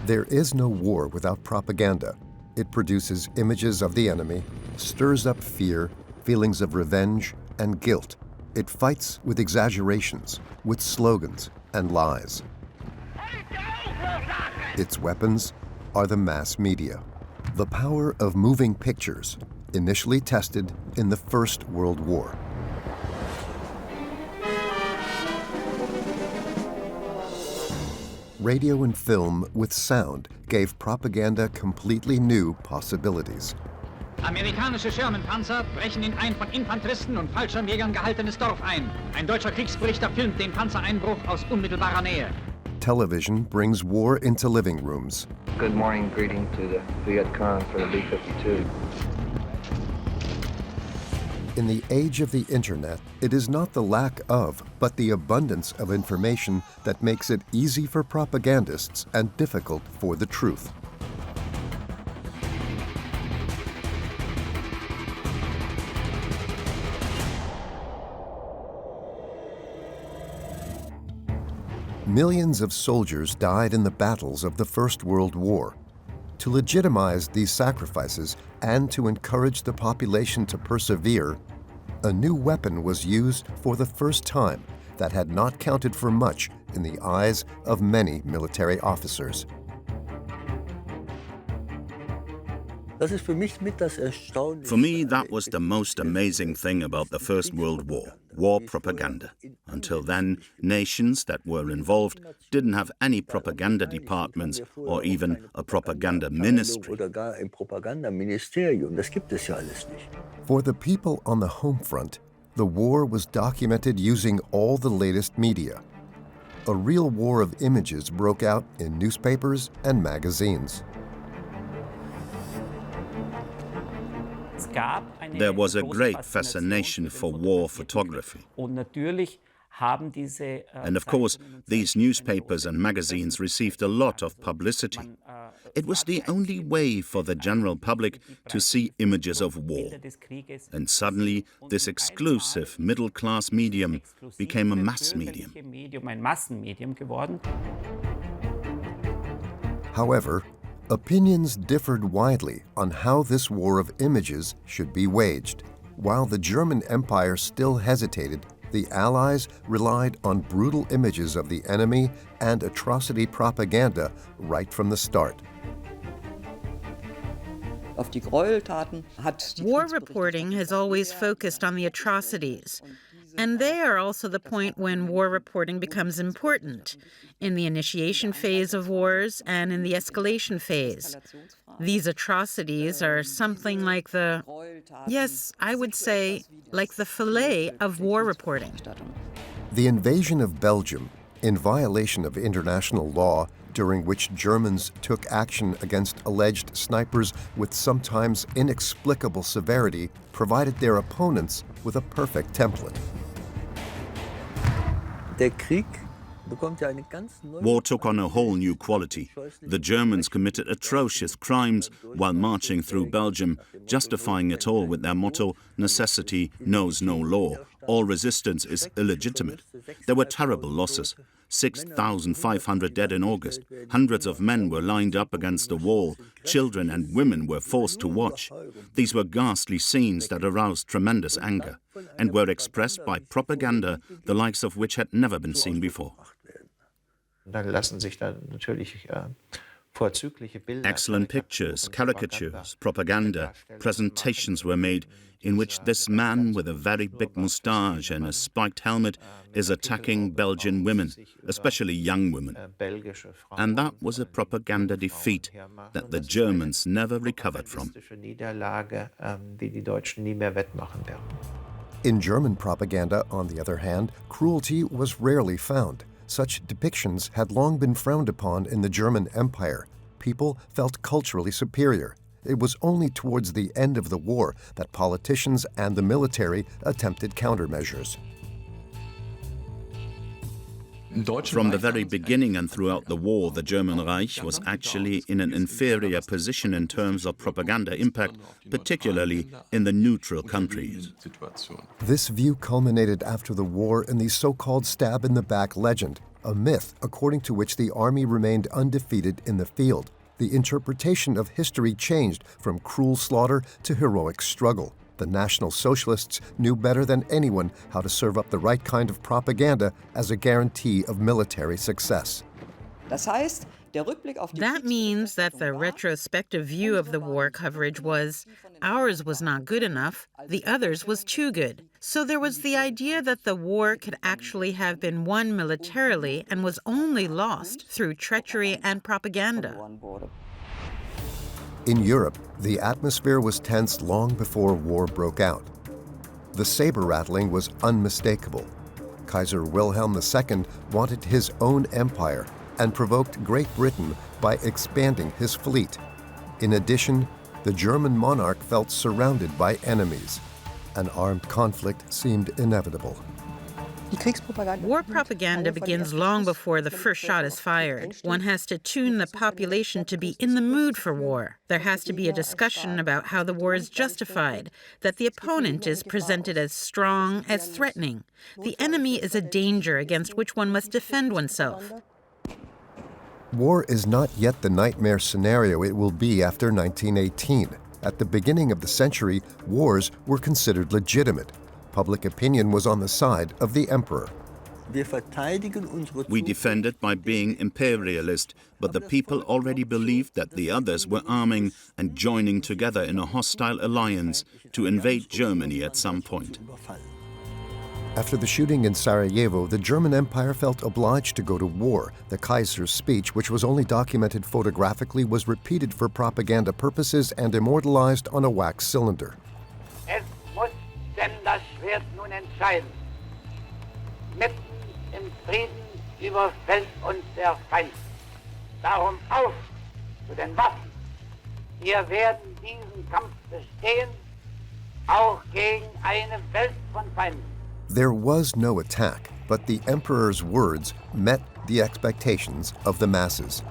There is no war without propaganda. It produces images of the enemy, stirs up fear, feelings of revenge, and guilt. It fights with exaggerations, with slogans and lies. Its weapons are the mass media. The power of moving pictures, initially tested in the First World War. Radio and film with sound gave propaganda completely new possibilities. Amerikanische Sherman-Panzer brechen in ein von Infanteristen und Fallschirmjägern gehaltenes Dorf ein. Ein deutscher Kriegsberichter filmt den Panzereinbruch aus unmittelbarer Nähe. Television brings war into living rooms. Good morning, greeting to the Viet Cong for the B-52. In the age of the internet, it is not the lack of, but the abundance of information that makes it easy for propagandists and difficult for the truth. Millions of soldiers died in the battles of the First World War. To legitimize these sacrifices and to encourage the population to persevere, a new weapon was used for the first time that had not counted for much in the eyes of many military officers. For me, that was the most amazing thing about the First World War, war propaganda. Until then, nations that were involved didn't have any propaganda departments or even a propaganda ministry. For the people on the home front, the war was documented using all the latest media. A real war of images broke out in newspapers and magazines. There was a great fascination for war photography. And of course, these newspapers and magazines received a lot of publicity. It was the only way for the general public to see images of war. And suddenly, this exclusive middle-class medium became a mass medium. However, opinions differed widely on how this war of images should be waged. While the German Empire still hesitated, the Allies relied on brutal images of the enemy and atrocity propaganda right from the start. War reporting has always focused on the atrocities, and they are also the point when war reporting becomes important, in the initiation phase of wars and in the escalation phase. These atrocities are something like the, yes, I would say, like the fillet of war reporting. The invasion of Belgium, in violation of international law, during which Germans took action against alleged snipers with sometimes inexplicable severity, provided their opponents with a perfect template. War took on a whole new quality. The Germans committed atrocious crimes while marching through Belgium, justifying it all with their motto, "Necessity knows no law. All resistance is illegitimate." There were terrible losses. 6,500 dead in August. Hundreds of men were lined up against the wall. Children and women were forced to watch. These were ghastly scenes that aroused tremendous anger and were expressed by propaganda, the likes of which had never been seen before. Excellent pictures, caricatures, propaganda, presentations were made in which this man with a very big moustache and a spiked helmet is attacking Belgian women, especially young women. And that was a propaganda defeat that the Germans never recovered from. In German propaganda, on the other hand, cruelty was rarely found. Such depictions had long been frowned upon in the German Empire. People felt culturally superior. It was only towards the end of the war that politicians and the military attempted countermeasures. From the very beginning and throughout the war, the German Reich was actually in an inferior position in terms of propaganda impact, particularly in the neutral countries. This view culminated after the war in the so-called stab-in-the-back legend. a myth according to which the army remained undefeated in the field. The interpretation of history changed from cruel slaughter to heroic struggle. The National Socialists knew better than anyone how to serve up the right kind of propaganda as a guarantee of military success. That means that the retrospective view of the war coverage was, ours was not good enough, the others was too good. So there was the idea that the war could actually have been won militarily and was only lost through treachery and propaganda. In Europe, the atmosphere was tense long before war broke out. The saber-rattling was unmistakable. Kaiser Wilhelm II wanted his own empire and provoked Great Britain by expanding his fleet. In addition, the German monarch felt surrounded by enemies. An armed conflict seemed inevitable. War propaganda begins long before the first shot is fired. One has to tune the population to be in the mood for war. There has to be a discussion about how the war is justified, that the opponent is presented as strong, as threatening. The enemy is a danger against which one must defend oneself. War is not yet the nightmare scenario it will be after 1918. At the beginning of the century, wars were considered legitimate. Public opinion was on the side of the emperor. We defend it by being imperialist, but the people already believed that the others were arming and joining together in a hostile alliance to invade Germany at some point. After the shooting in Sarajevo, the German Empire felt obliged to go to war. The Kaiser's speech, which was only documented photographically, was repeated for propaganda purposes and immortalized on a wax cylinder. Es muss denn das Schwert nun entscheiden. Mitten im Frieden überfällt uns der Feind. Darum auf zu den Waffen. Wir werden diesen Kampf bestehen, auch gegen eine Welt von Feinden. There was no attack, but the emperor's words met the expectations of the masses.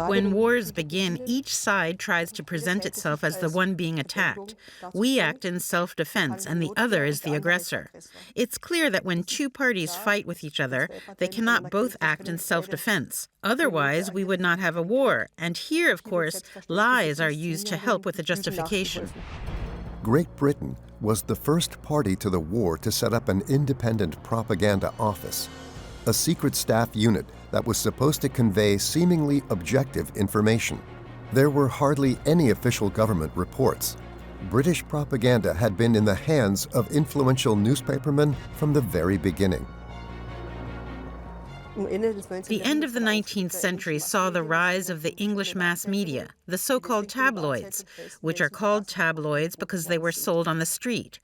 When wars begin, each side tries to present itself as the one being attacked. We act in self-defense, and the other is the aggressor. It's clear that when two parties fight with each other, they cannot both act in self-defense. Otherwise, we would not have a war. And here, of course, lies are used to help with the justification. Great Britain was the first party to the war to set up an independent propaganda office, a secret staff unit that was supposed to convey seemingly objective information. There were hardly any official government reports. British propaganda had been in the hands of influential newspapermen from the very beginning. The end of the 19th century saw the rise of the English mass media, the so-called tabloids, which are called tabloids because they were sold on the street.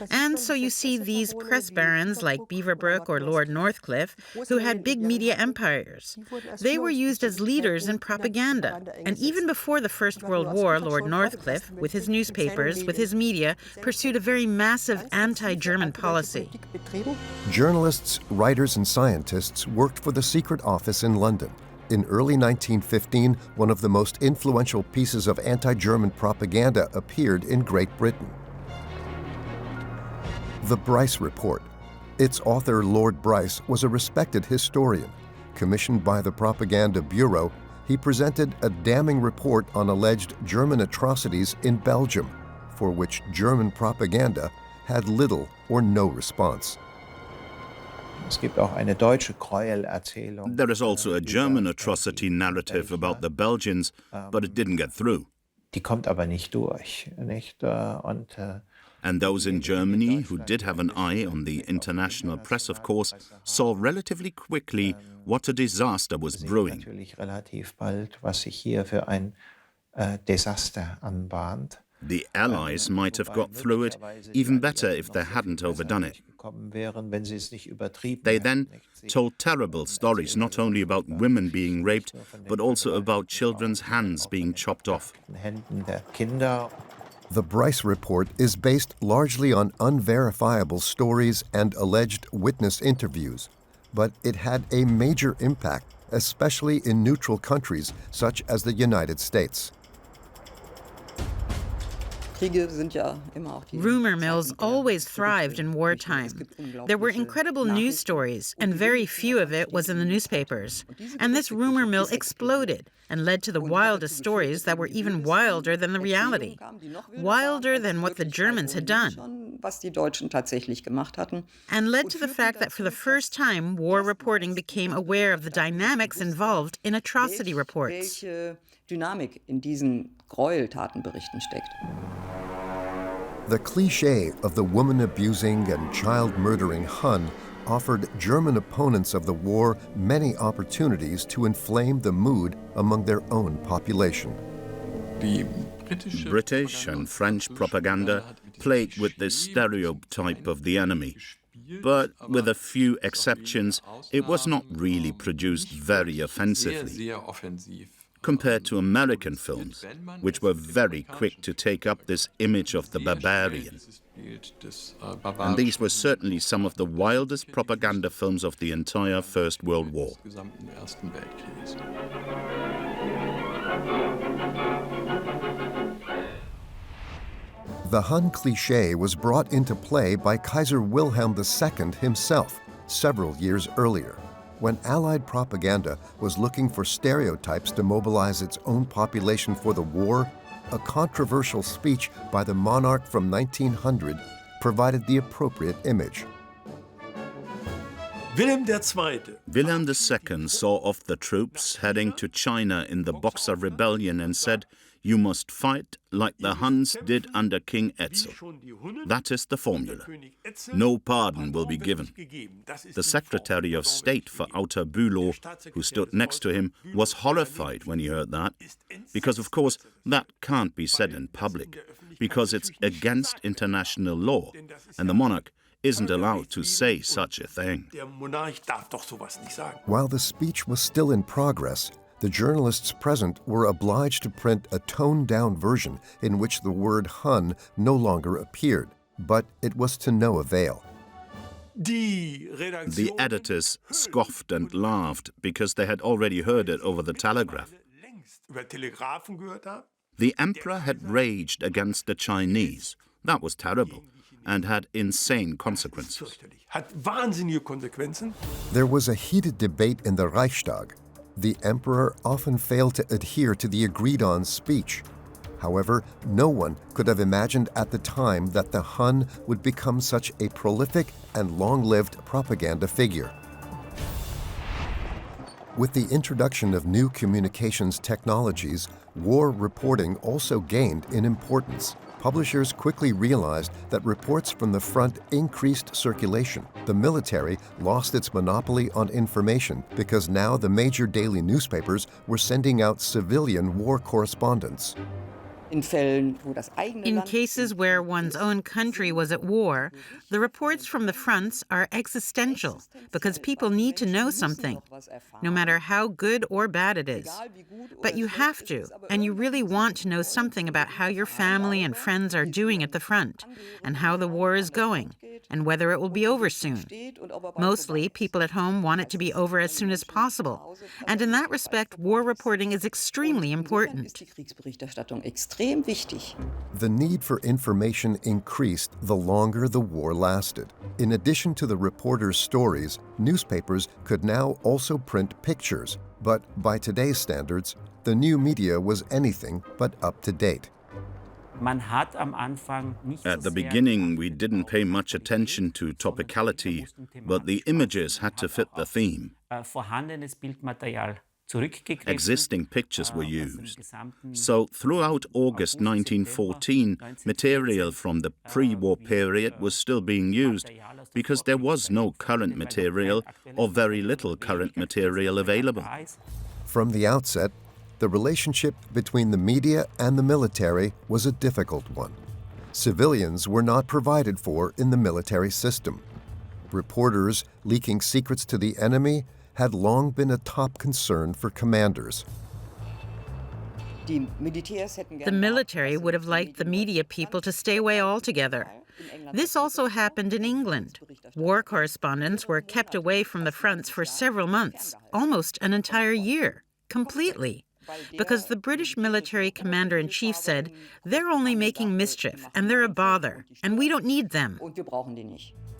And so you see these press barons like Beaverbrook or Lord Northcliffe, who had big media empires. They were used as leaders in propaganda. And even before the First World War, Lord Northcliffe, with his newspapers, with his media, pursued a very massive anti-German policy. Journalists, writers, and scientists worked for the secret office in London. In early 1915, one of the most influential pieces of anti-German propaganda appeared in Great Britain. The Bryce Report. Its author, Lord Bryce, was a respected historian. Commissioned by the Propaganda Bureau, he presented a damning report on alleged German atrocities in Belgium, for which German propaganda had little or no response. There is also a German atrocity narrative about the Belgians, but it didn't get through. And those in Germany who did have an eye on the international press, of course, saw relatively quickly what a disaster was brewing. The Allies might have got through it even better if they hadn't overdone it. They then told terrible stories not only about women being raped, but also about children's hands being chopped off. The Bryce Report is based largely on unverifiable stories and alleged witness interviews, but it had a major impact, especially in neutral countries such as the United States. Rumor mills always thrived in wartime. There were incredible news stories, and very few of it was in the newspapers. And this rumor mill exploded and led to the wildest stories that were even wilder than the reality, wilder than what the Germans had done, and led to the fact that for the first time, war reporting became aware of the dynamics involved in atrocity reports. The cliché of the woman-abusing and child-murdering Hun offered German opponents of the war many opportunities to inflame the mood among their own population. British and French propaganda played with this stereotype of the enemy. But with a few exceptions, it was not really produced very offensively. Compared to American films, which were very quick to take up this image of the barbarian. And these were certainly some of the wildest propaganda films of the entire First World War. The Hun cliché was brought into play by Kaiser Wilhelm II himself several years earlier, when Allied propaganda was looking for stereotypes to mobilize its own population for the war. A controversial speech by the monarch from 1900 provided the appropriate image. Wilhelm II. Wilhelm II saw off the troops heading to China in the Boxer Rebellion and said, "You must fight like the Huns did under King Etzel." That is the formula. No pardon will be given. The Secretary of State for Outer Bülow, who stood next to him, was horrified when he heard that, because of course that can't be said in public, because it's against international law, and the monarch isn't allowed to say such a thing. While the speech was still in progress, the journalists present were obliged to print a toned-down version in which the word Hun no longer appeared, but it was to no avail. The editors scoffed and laughed because they had already heard it over the telegraph. The emperor had raged against the Chinese. That was terrible and had insane consequences. There was a heated debate in the Reichstag. The emperor often failed to adhere to the agreed-on speech. However, no one could have imagined at the time that the Hun would become such a prolific and long-lived propaganda figure. With the introduction of new communications technologies, war reporting also gained in importance. Publishers quickly realized that reports from the front increased circulation. The military lost its monopoly on information because now the major daily newspapers were sending out civilian war correspondents. In cases where one's own country was at war, the reports from the fronts are existential because people need to know something, no matter how good or bad it is. But you have to, and you really want to know something about how your family and friends are doing at the front, and how the war is going, and whether it will be over soon. Mostly, people at home want it to be over as soon as possible, and in that respect, war reporting is extremely important. The need for information increased the longer the war lasted. In addition to the reporters' stories, newspapers could now also print pictures, but by today's standards, the new media was anything but up to date. At the beginning, we didn't pay much attention to topicality, but the images had to fit the theme. Existing pictures were used. So throughout August 1914, material from the pre-war period was still being used because there was no current material or very little current material available. From the outset, the relationship between the media and the military was a difficult one. Civilians were not provided for in the military system. Reporters leaking secrets to the enemy had long been a top concern for commanders. The military would have liked the media people to stay away altogether. This also happened in England. War correspondents were kept away from the fronts for several months, almost an entire year, completely. because the British military commander-in-chief said, "They're only making mischief, and they're a bother, and we don't need them."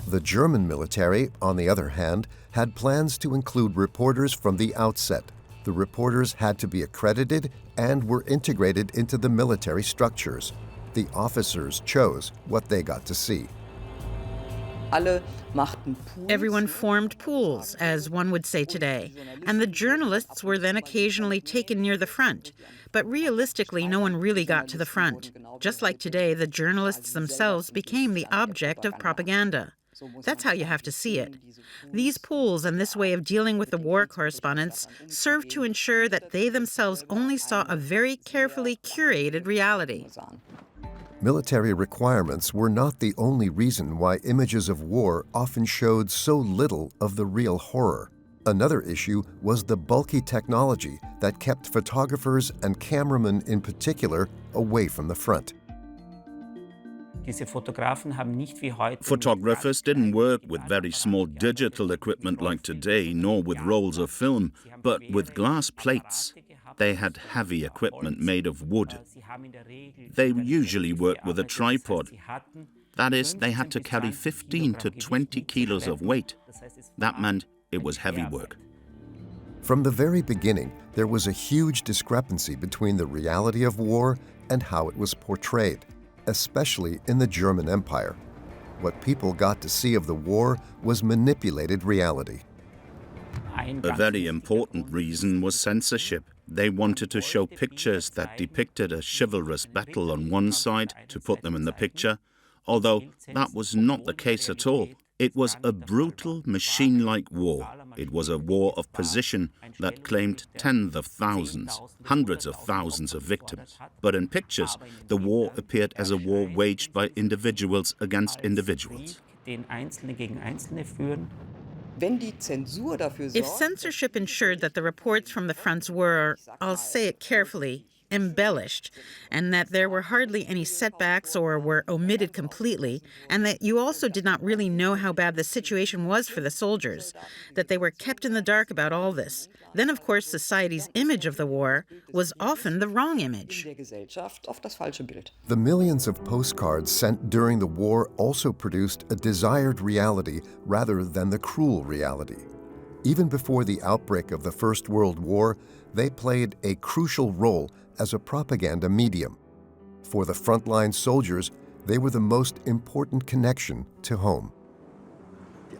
The German military, on the other hand, had plans to include reporters from the outset. The reporters had to be accredited and were integrated into the military structures. The officers chose what they got to see. Everyone formed pools, as one would say today, and the journalists were then occasionally taken near the front. But realistically, no one really got to the front. Just like today, the journalists themselves became the object of propaganda. That's how you have to see it. These pools and this way of dealing with the war correspondents served to ensure that they themselves only saw a very carefully curated reality. Military requirements were not the only reason why images of war often showed so little of the real horror. Another issue was the bulky technology that kept photographers and cameramen in particular away from the front. Photographers didn't work with very small digital equipment like today, nor with rolls of film, but with glass plates. They had heavy equipment made of wood. They usually worked with a tripod. That is, they had to carry 15 to 20 kilos of weight. That meant it was heavy work. From the very beginning, there was a huge discrepancy between the reality of war and how it was portrayed, especially in the German Empire. What people got to see of the war was manipulated reality. A very important reason was censorship. They wanted to show pictures that depicted a chivalrous battle on one side to put them in the picture, although that was not the case at all. It was a brutal, machine-like war. It was a war of position that claimed tens of thousands, hundreds of thousands of victims. But in pictures, the war appeared as a war waged by individuals against individuals. If censorship ensured that the reports from the fronts were, I'll say it carefully, embellished, and that there were hardly any setbacks or were omitted completely, and that you also did not really know how bad the situation was for the soldiers, that they were kept in the dark about all this, then of course society's image of the war was often the wrong image. The millions of postcards sent during the war also produced a desired reality rather than the cruel reality. Even before the outbreak of the First World War, they played a crucial role as a propaganda medium. For the frontline soldiers, they were the most important connection to home.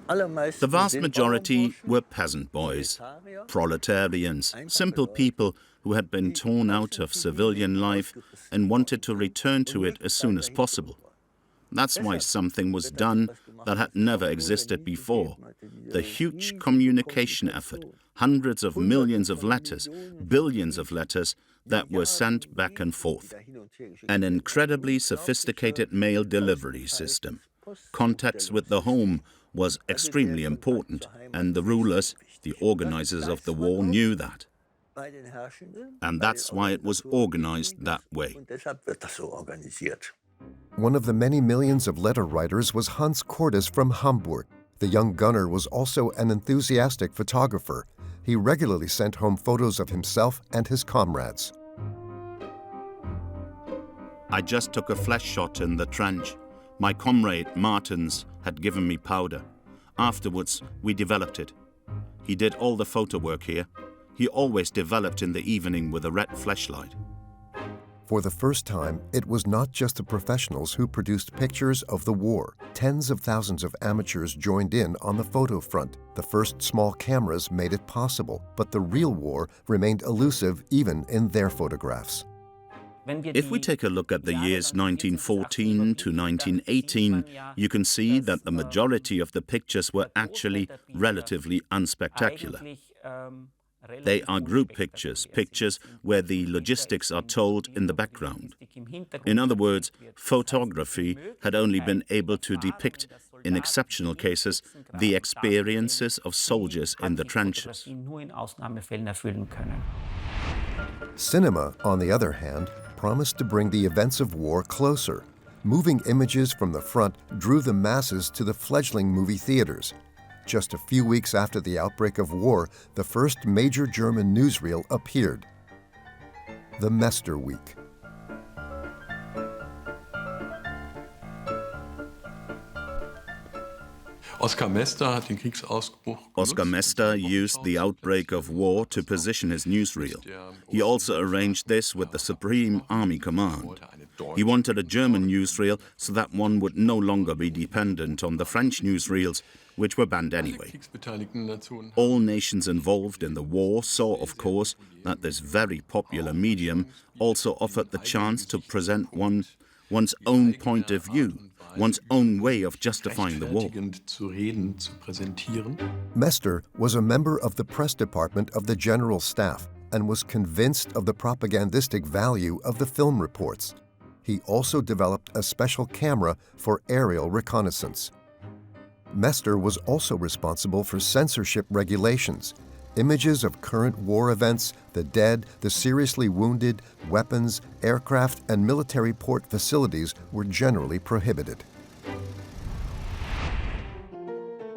The vast majority were peasant boys, proletarians, simple people who had been torn out of civilian life and wanted to return to it as soon as possible. That's why something was done that had never existed before. The huge communication effort, hundreds of millions of letters, billions of letters that were sent back and forth. An incredibly sophisticated mail delivery system. Contacts with the home was extremely important, and the rulers, the organizers of the war, knew that. And that's why it was organized that way. One of the many millions of letter writers was Hans Cordes from Hamburg. The young gunner was also an enthusiastic photographer. He regularly sent home photos of himself and his comrades. I just took a flash shot in the trench. My comrade, Martens, had given me powder. Afterwards, we developed it. He did all the photo work here. He always developed in the evening with a red flashlight. For the first time, it was not just the professionals who produced pictures of the war. Tens of thousands of amateurs joined in on the photo front. The first small cameras made it possible, but the real war remained elusive even in their photographs. If we take a look at the years 1914 to 1918, you can see that the majority of the pictures were actually relatively unspectacular. They are group pictures, pictures where the logistics are told in the background. In other words, photography had only been able to depict, in exceptional cases, the experiences of soldiers in the trenches. Cinema, on the other hand, promised to bring the events of war closer. Moving images from the front drew the masses to the fledgling movie theaters. Just a few weeks after the outbreak of war, the first major German newsreel appeared. the Mester Week. Oskar Mester used the outbreak of war to position his newsreel. He also arranged this with the Supreme Army Command. He wanted a German newsreel so that one would no longer be dependent on the French newsreels, which were banned anyway. All nations involved in the war saw, of course, that this very popular medium also offered the chance to present one's own point of view, one's own way of justifying the war. Mester was a member of the press department of the General Staff and was convinced of the propagandistic value of the film reports. He also developed a special camera for aerial reconnaissance. Mester was also responsible for censorship regulations. Images of current war events, the dead, the seriously wounded, weapons, aircraft, and military port facilities were generally prohibited.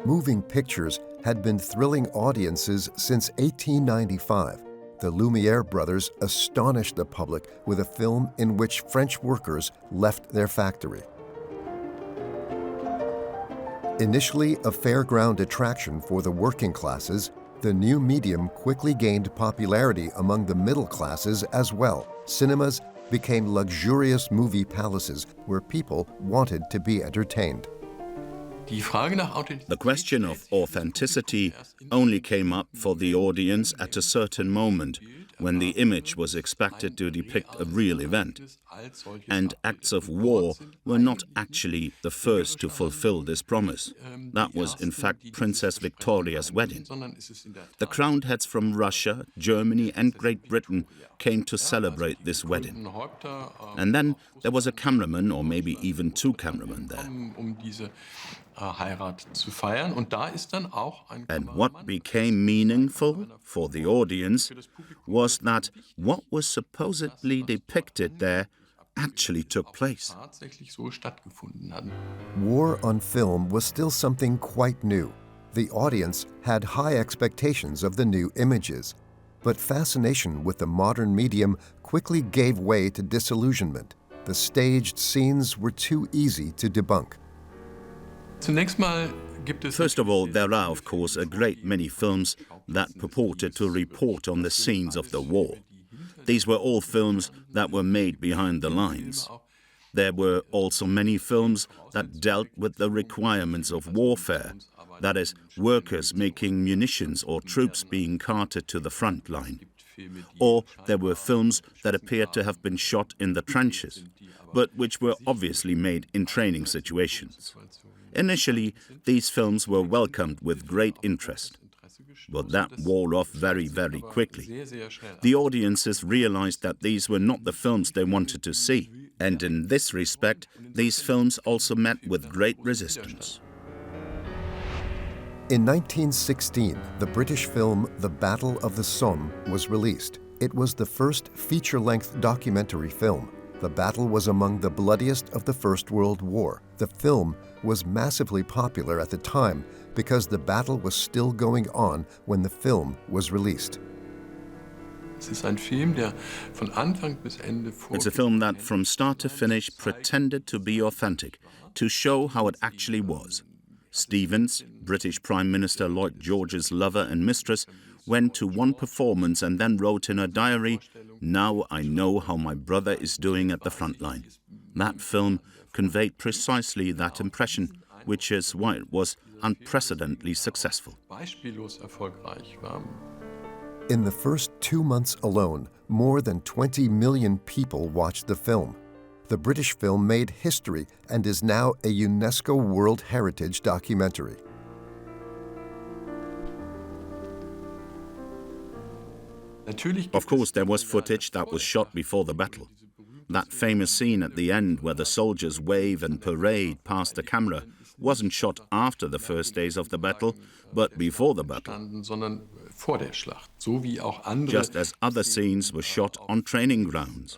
Moving pictures had been thrilling audiences since 1895. The Lumière brothers astonished the public with a film in which French workers left their factory. Initially a fairground attraction for the working classes, the new medium quickly gained popularity among the middle classes as well. Cinemas became luxurious movie palaces where people wanted to be entertained. The question of authenticity only came up for the audience at a certain moment, when the image was expected to depict a real event. And acts of war were not actually the first to fulfill this promise. That was, in fact, Princess Victoria's wedding. The crowned heads from Russia, Germany, and Great Britain came to celebrate this wedding. And then there was a cameraman, or maybe even two cameramen there. And what became meaningful for the audience was that what was supposedly depicted there actually took place. War on film was still something quite new. The audience had high expectations of the new images, but fascination with the modern medium quickly gave way to disillusionment. The staged scenes were too easy to debunk. First of all, there are, of course, a great many films that purported to report on the scenes of the war. These were all films that were made behind the lines. There were also many films that dealt with the requirements of warfare, that is, workers making munitions or troops being carted to the front line. Or there were films that appeared to have been shot in the trenches, but which were obviously made in training situations. Initially, these films were welcomed with great interest, but that wore off very, very quickly. The audiences realized that these were not the films they wanted to see, and in this respect, these films also met with great resistance. In 1916, the British film The Battle of the Somme was released. It was the first feature-length documentary film. The battle was among the bloodiest of the First World War. The film was massively popular at the time because the battle was still going on when the film was released. It's a film that from start to finish pretended to be authentic, to show how it actually was. Stevens, British Prime Minister Lloyd George's lover and mistress, went to one performance and then wrote in her diary, "Now I know how my brother is doing at the front line." That film conveyed precisely that impression, which is why it was unprecedentedly successful. In the first 2 months alone, more than 20 million people watched the film. The British film made history and is now a UNESCO World Heritage documentary. Of course, there was footage that was shot before the battle. That famous scene at the end where the soldiers wave and parade past the camera wasn't shot after the first days of the battle, but before the battle. Just as other scenes were shot on training grounds.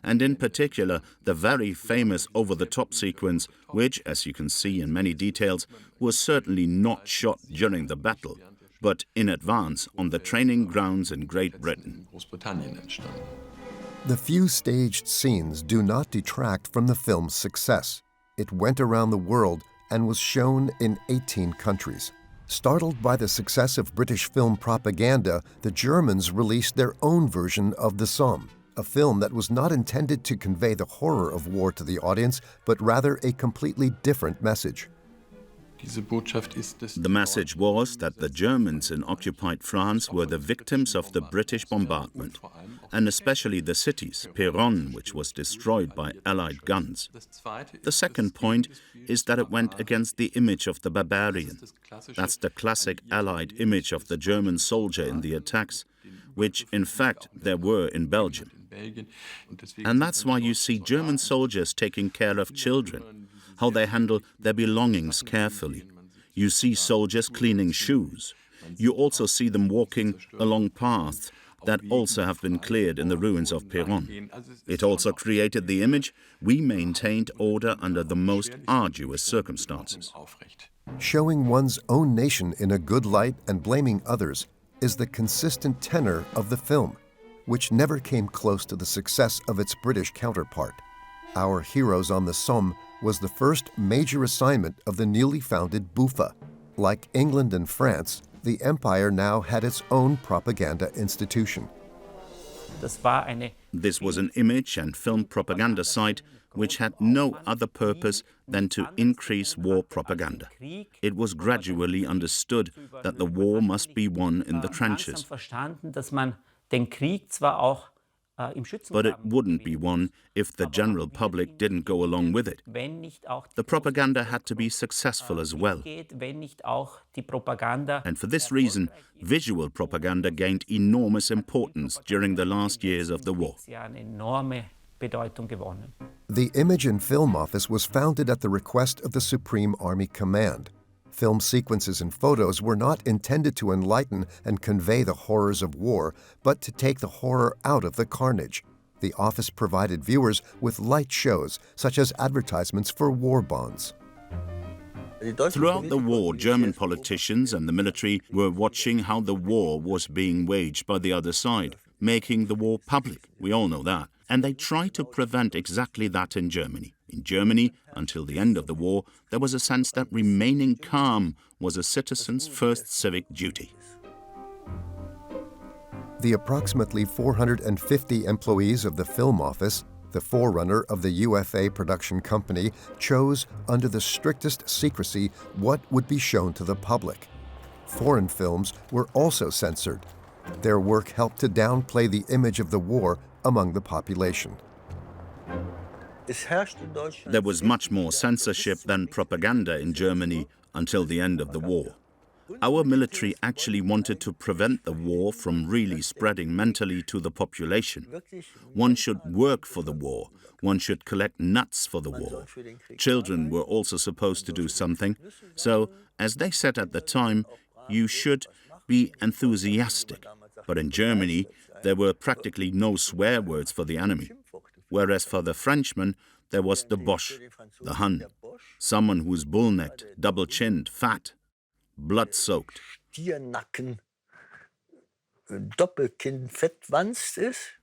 And in particular, the very famous over-the-top sequence, which, as you can see in many details, was certainly not shot during the battle, but in advance on the training grounds in Great Britain. The few staged scenes do not detract from the film's success. It went around the world and was shown in 18 countries. Startled by the success of British film propaganda, the Germans released their own version of The Somme, a film that was not intended to convey the horror of war to the audience, but rather a completely different message. The message was that the Germans in occupied France were the victims of the British bombardment, and especially the cities, Péronne, which was destroyed by Allied guns. The second point is that it went against the image of the barbarian. That's the classic Allied image of the German soldier in the attacks, which, in fact, there were in Belgium. And that's why you see German soldiers taking care of children, how they handle their belongings carefully. You see soldiers cleaning shoes. You also see them walking along paths that also have been cleared in the ruins of Péronne. It also created the image we maintained order under the most arduous circumstances. Showing one's own nation in a good light and blaming others is the consistent tenor of the film, which never came close to the success of its British counterpart. Our Heroes on the Somme was the first major assignment of the newly founded BUFA. Like England and France, the Empire now had its own propaganda institution. This was an image and film propaganda site which had no other purpose than to increase war propaganda. It was gradually understood that the war must be won in the trenches. But it wouldn't be won if the general public didn't go along with it. The propaganda had to be successful as well. And for this reason, visual propaganda gained enormous importance during the last years of the war. The Image and Film Office was founded at the request of the Supreme Army Command. Film sequences and photos were not intended to enlighten and convey the horrors of war, but to take the horror out of the carnage. The office provided viewers with light shows, such as advertisements for war bonds. Throughout the war, German politicians and the military were watching how the war was being waged by the other side, making the war public. We all know that. And they tried to prevent exactly that in Germany. In Germany, until the end of the war, there was a sense that remaining calm was a citizen's first civic duty. The approximately 450 employees of the Film Office, the forerunner of the UFA production company, chose, under the strictest secrecy, what would be shown to the public. Foreign films were also censored. Their work helped to downplay the image of the war among the population. There was much more censorship than propaganda in Germany until the end of the war. Our military actually wanted to prevent the war from really spreading mentally to the population. One should work for the war. One should collect nuts for the war. Children were also supposed to do something. So, as they said at the time, you should be enthusiastic. But in Germany, there were practically no swear words for the enemy. Whereas for the Frenchman, there was the Boche, the Hun, someone who's bull-necked, double-chinned, fat, blood-soaked.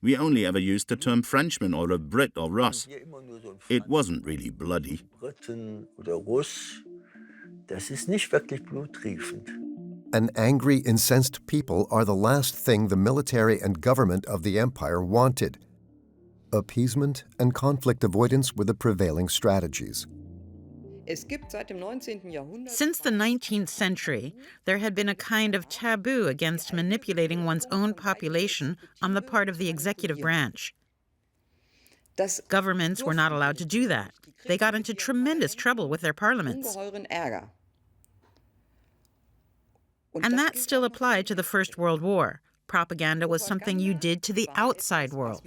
We only ever used the term Frenchman or a Brit or Russ. It wasn't really bloody. An angry, incensed people are the last thing the military and government of the empire wanted. Appeasement and conflict avoidance were the prevailing strategies. Since the 19th century, there had been a kind of taboo against manipulating one's own population on the part of the executive branch. Governments were not allowed to do that. They got into tremendous trouble with their parliaments. And that still applied to the First World War. Propaganda was something you did to the outside world.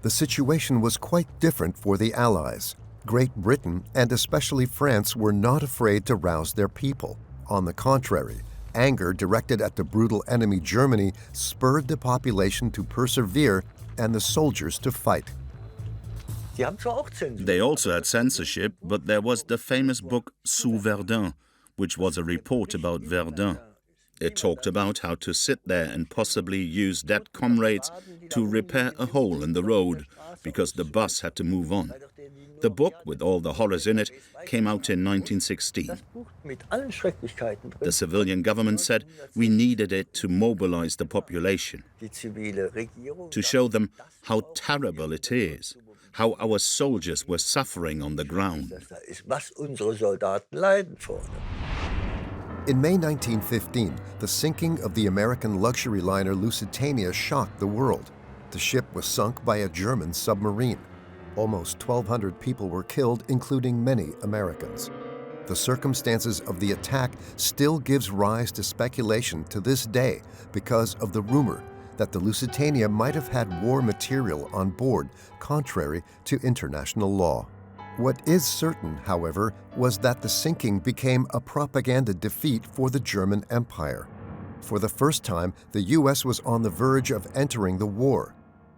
The situation was quite different for the Allies. Great Britain, and especially France, were not afraid to rouse their people. On the contrary, anger directed at the brutal enemy Germany spurred the population to persevere and the soldiers to fight. They also had censorship, but there was the famous book Sous Verdun, which was a report about Verdun. It talked about how to sit there and possibly use dead comrades to repair a hole in the road because the bus had to move on. The book, with all the horrors in it, came out in 1916. The civilian government said we needed it to mobilize the population, to show them how terrible it is, how our soldiers were suffering on the ground. In May 1915, the sinking of the American luxury liner Lusitania shocked the world. The ship was sunk by a German submarine. Almost 1,200 people were killed, including many Americans. The circumstances of the attack still gives rise to speculation to this day because of the rumor that the Lusitania might have had war material on board, contrary to international law. What is certain, however, was that the sinking became a propaganda defeat for the German Empire. For the first time, the U.S. was on the verge of entering the war.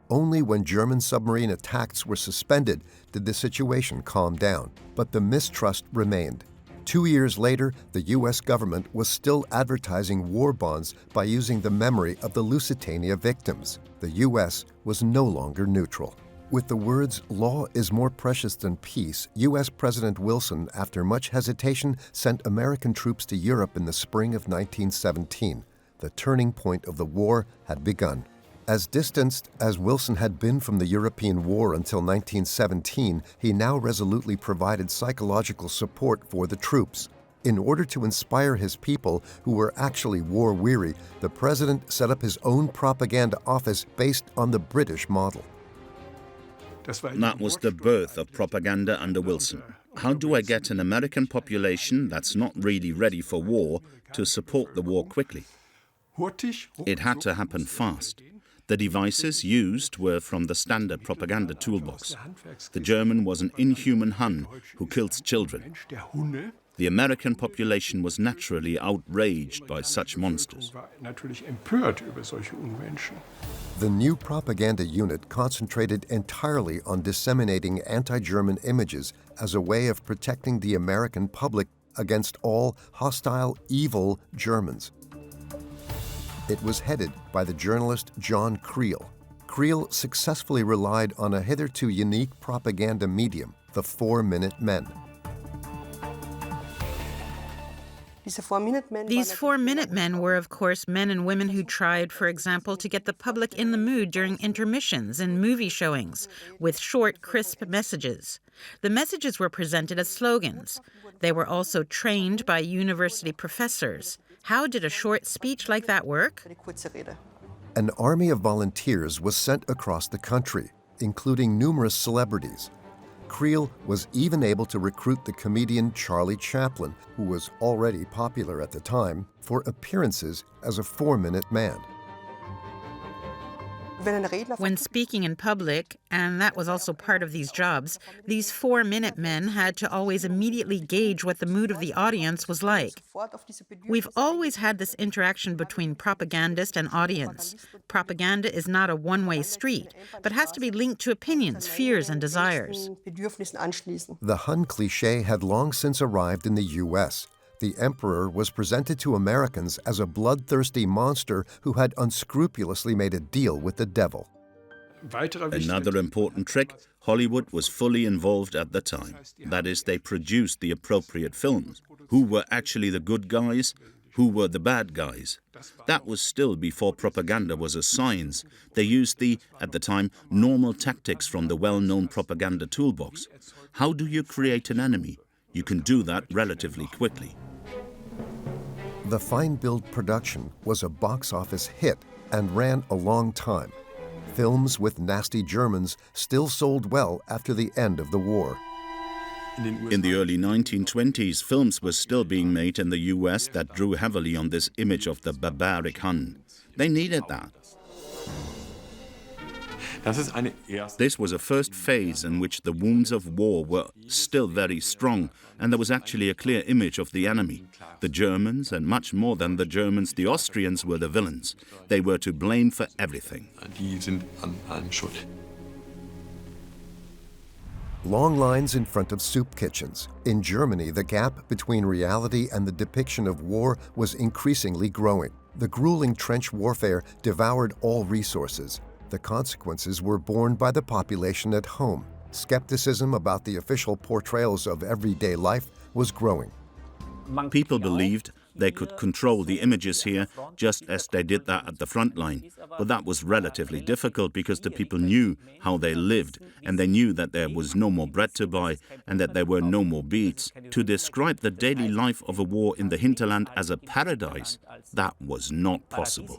Only when German submarine attacks were suspended did the situation calm down, but the mistrust remained. 2 years later, the U.S. government was still advertising war bonds by using the memory of the Lusitania victims. The U.S. was no longer neutral. With the words, "Law is more precious than peace," U.S. President Wilson, after much hesitation, sent American troops to Europe in the spring of 1917. The turning point of the war had begun. As distanced as Wilson had been from the European war until 1917, he now resolutely provided psychological support for the troops. In order to inspire his people, who were actually war-weary, the president set up his own propaganda office based on the British model. That was the birth of propaganda under Wilson. How do I get an American population that's not really ready for war to support the war quickly? It had to happen fast. The devices used were from the standard propaganda toolbox. The German was an inhuman Hun who kills children. The American population was naturally outraged by such monsters. The new propaganda unit concentrated entirely on disseminating anti-German images as a way of protecting the American public against all hostile, evil Germans. It was headed by the journalist John Creel. Creel successfully relied on a hitherto unique propaganda medium, the 4-Minute Men. These 4-Minute Men were, of course, men and women who tried, for example, to get the public in the mood during intermissions and movie showings with short, crisp messages. The messages were presented as slogans. They were also trained by university professors. How did a short speech like that work? An army of volunteers was sent across the country, including numerous celebrities. Creel was even able to recruit the comedian Charlie Chaplin, who was already popular at the time, for appearances as a 4-Minute Man. When speaking in public, and that was also part of these jobs, these 4-Minute Men had to always immediately gauge what the mood of the audience was like. We've always had this interaction between propagandist and audience. Propaganda is not a one-way street, but has to be linked to opinions, fears, and desires. The Hun cliché had long since arrived in the U.S. The emperor was presented to Americans as a bloodthirsty monster who had unscrupulously made a deal with the devil. Another important trick, Hollywood was fully involved at the time. That is, they produced the appropriate films. Who were actually the good guys? Who were the bad guys? That was still before propaganda was a science. They used the, at the time, normal tactics from the well-known propaganda toolbox. How do you create an enemy? You can do that relatively quickly. The fine-billed production was a box office hit and ran a long time. Films with nasty Germans still sold well after the end of the war. In the early 1920s, films were still being made in the US that drew heavily on this image of the barbaric Hun. They needed that. This was a first phase in which the wounds of war were still very strong, and there was actually a clear image of the enemy. The Germans, and much more than the Germans, the Austrians were the villains. They were to blame for everything. Long lines in front of soup kitchens. In Germany, the gap between reality and the depiction of war was increasingly growing. The grueling trench warfare devoured all resources. The consequences were borne by the population at home. Skepticism about the official portrayals of everyday life was growing. People believed they could control the images here just as they did that at the front line. But that was relatively difficult because the people knew how they lived, and they knew that there was no more bread to buy and that there were no more beets. To describe the daily life of a war in the hinterland as a paradise, that was not possible.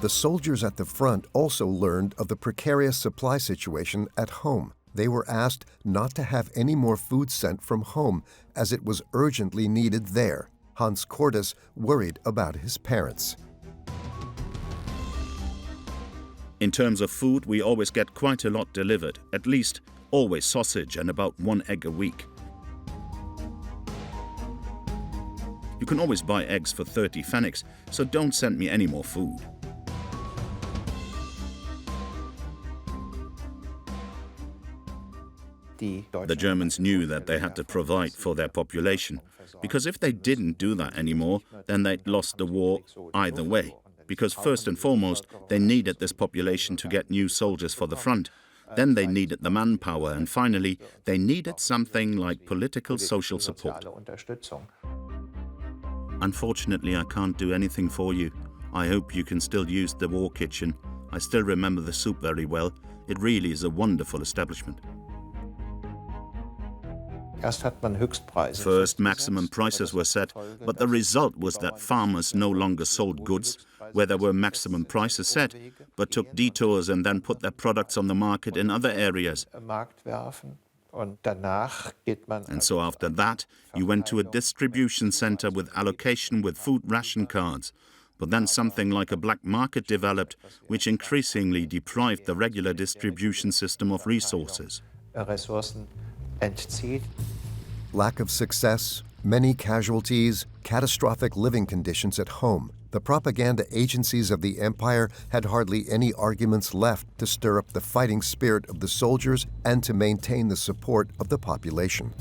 The soldiers at the front also learned of the precarious supply situation at home. They were asked not to have any more food sent from home, as it was urgently needed there. Hans Cordes worried about his parents. In terms of food, we always get quite a lot delivered, at least always sausage and about 1 egg a week. You can always buy eggs for 30 pfennigs, so don't send me any more food. The Germans knew that they had to provide for their population, because if they didn't do that anymore, then they'd lost the war either way. Because first and foremost, they needed this population to get new soldiers for the front. Then they needed the manpower, and finally, they needed something like political social support. Unfortunately, I can't do anything for you. I hope you can still use the war kitchen. I still remember the soup very well. It really is a wonderful establishment. First, maximum prices were set, but the result was that farmers no longer sold goods where there were maximum prices set, but took detours and then put their products on the market in other areas. And so after that, you went to a distribution center with allocation with food ration cards. But then something like a black market developed, which increasingly deprived the regular distribution system of resources. Lack of success, many casualties, catastrophic living conditions at home. The propaganda agencies of the empire had hardly any arguments left to stir up the fighting spirit of the soldiers and to maintain the support of the population.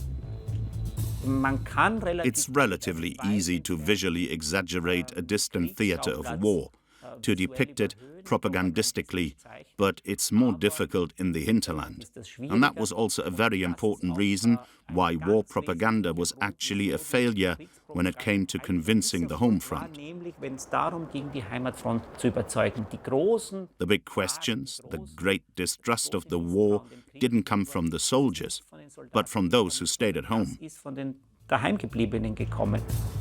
It's relatively easy to visually exaggerate a distant theater of war, to depict it propagandistically, but it's more difficult in the hinterland. And that was also a very important reason why war propaganda was actually a failure when it came to convincing the home front. The big questions, the great distrust of the war, didn't come from the soldiers, but from those who stayed at home.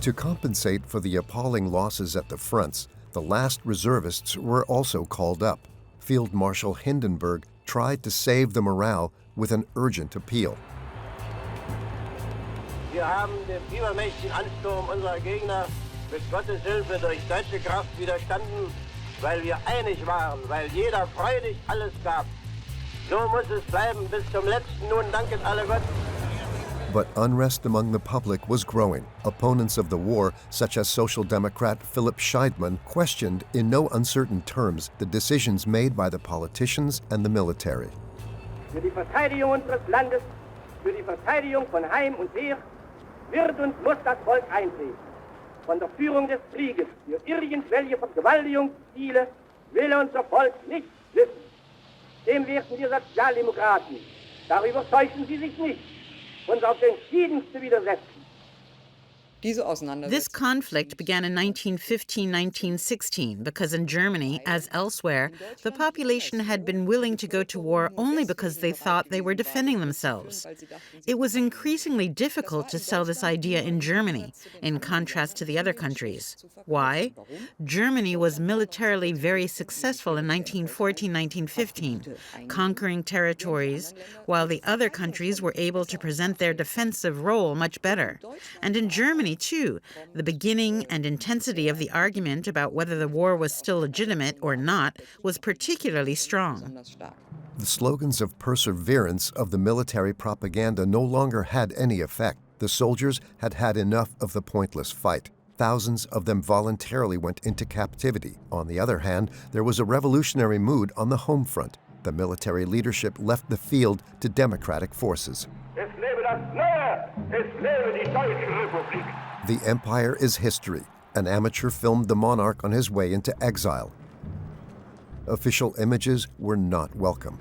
To compensate for the appalling losses at the fronts, the last reservists were also called up. Field Marshal Hindenburg tried to save the morale with an urgent appeal. Wir haben dem übermächtigen Ansturm unserer Gegner mit Gottes Hilfe durch deutsche Kraft widerstanden, weil wir einig waren, weil jeder freudig alles gab. So muss es bleiben bis zum letzten. Nun danket alle Gott. But unrest among the public was growing. Opponents of the war, such as Social Democrat Philipp Scheidmann, questioned in no uncertain terms the decisions made by the politicians and the military. Für die Verteidigung unseres Landes, für die Verteidigung von Heim und Heer, wird und muss das Volk eintreten. Von der Führung des Krieges für irgendwelche Vergewaltigungsziele will unser Volk nichts wissen. Dem werden wir Sozialdemokraten, darüber täuschen Sie sich nicht, uns auf den entschiedenste widersetzen. This conflict began in 1915-1916 because in Germany, as elsewhere, the population had been willing to go to war only because they thought they were defending themselves. It was increasingly difficult to sell this idea in Germany, in contrast to the other countries. Why? Germany was militarily very successful in 1914-1915, conquering territories, while the other countries were able to present their defensive role much better. And in Germany, too, the beginning and intensity of the argument about whether the war was still legitimate or not was particularly strong. The slogans of perseverance of the military propaganda no longer had any effect. The soldiers had had enough of the pointless fight. Thousands of them voluntarily went into captivity. On the other hand, there was a revolutionary mood on the home front. The military leadership left the field to democratic forces. Es lebe das Neue! Es lebe die Deutsche Republik! The empire is history. An amateur filmed the monarch on his way into exile. Official images were not welcome.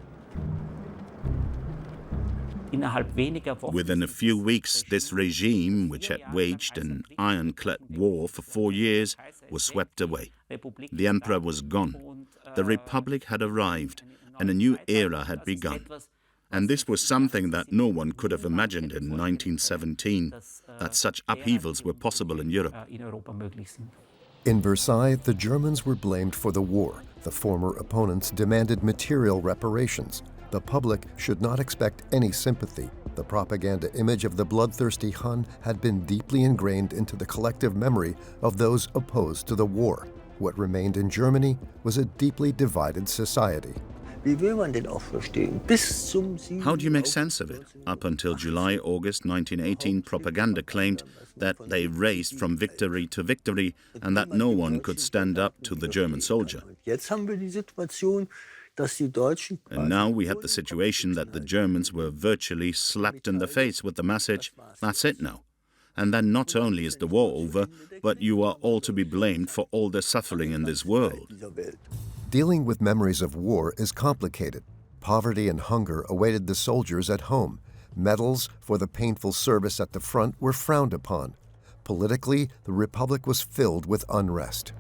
Within a few weeks, this regime, which had waged an ironclad war for 4 years, was swept away. The emperor was gone. The republic had arrived, and a new era had begun. And this was something that no one could have imagined in 1917, that such upheavals were possible in Europe. In Versailles, the Germans were blamed for the war. The former opponents demanded material reparations. The public should not expect any sympathy. The propaganda image of the bloodthirsty Hun had been deeply ingrained into the collective memory of those opposed to the war. What remained in Germany was a deeply divided society. How do you make sense of it? Up until July, August 1918, propaganda claimed that they raced from victory to victory and that no one could stand up to the German soldier. And now we had the situation that the Germans were virtually slapped in the face with the message, "That's it now." And then not only is the war over, but you are all to be blamed for all the suffering in this world. Dealing with memories of war is complicated. Poverty and hunger awaited the soldiers at home. Medals for the painful service at the front were frowned upon. Politically, the Republic was filled with unrest.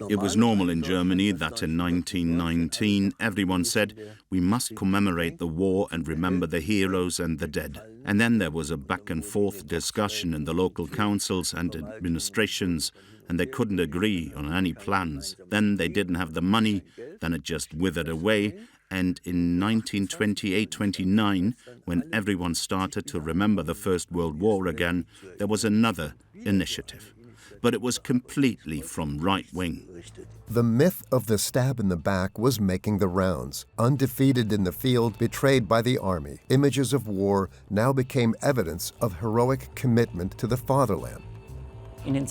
It was normal in Germany that in 1919 everyone said, "We must commemorate the war and remember the heroes and the dead." And then there was a back and forth discussion in the local councils and administrations, and they couldn't agree on any plans. Then they didn't have the money, then it just withered away. And in 1928-29, when everyone started to remember the First World War again, there was another initiative. But it was completely from right wing. The myth of the stab in the back was making the rounds. Undefeated in the field, betrayed by the army, images of war now became evidence of heroic commitment to the fatherland. In the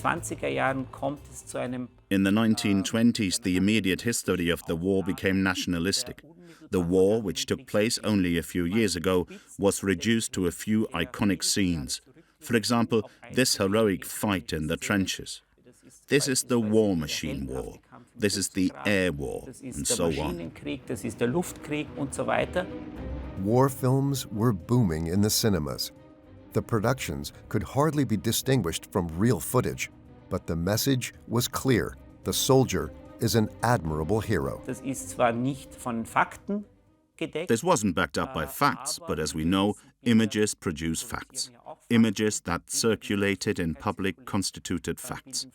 1920s, the immediate history of the war became nationalistic. The war, which took place only a few years ago, was reduced to a few iconic scenes. For example, this heroic fight in the trenches. This is the war machine war. This is the air war, and so on. War films were booming in the cinemas. The productions could hardly be distinguished from real footage, but the message was clear. The soldier is an admirable hero. This wasn't backed up by facts, but as we know, images produce facts. Images that circulated in public constituted facts.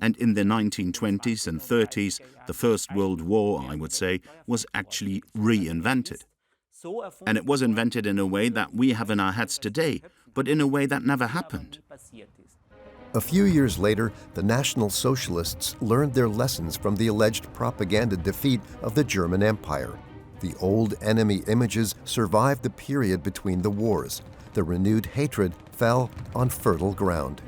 And in the 1920s and 30s, the First World War, I would say, was actually reinvented. And it was invented in a way that we have in our heads today, but in a way that never happened. A few years later, the National Socialists learned their lessons from the alleged propaganda defeat of the German Empire. The old enemy images survived the period between the wars. The renewed hatred fell on fertile ground.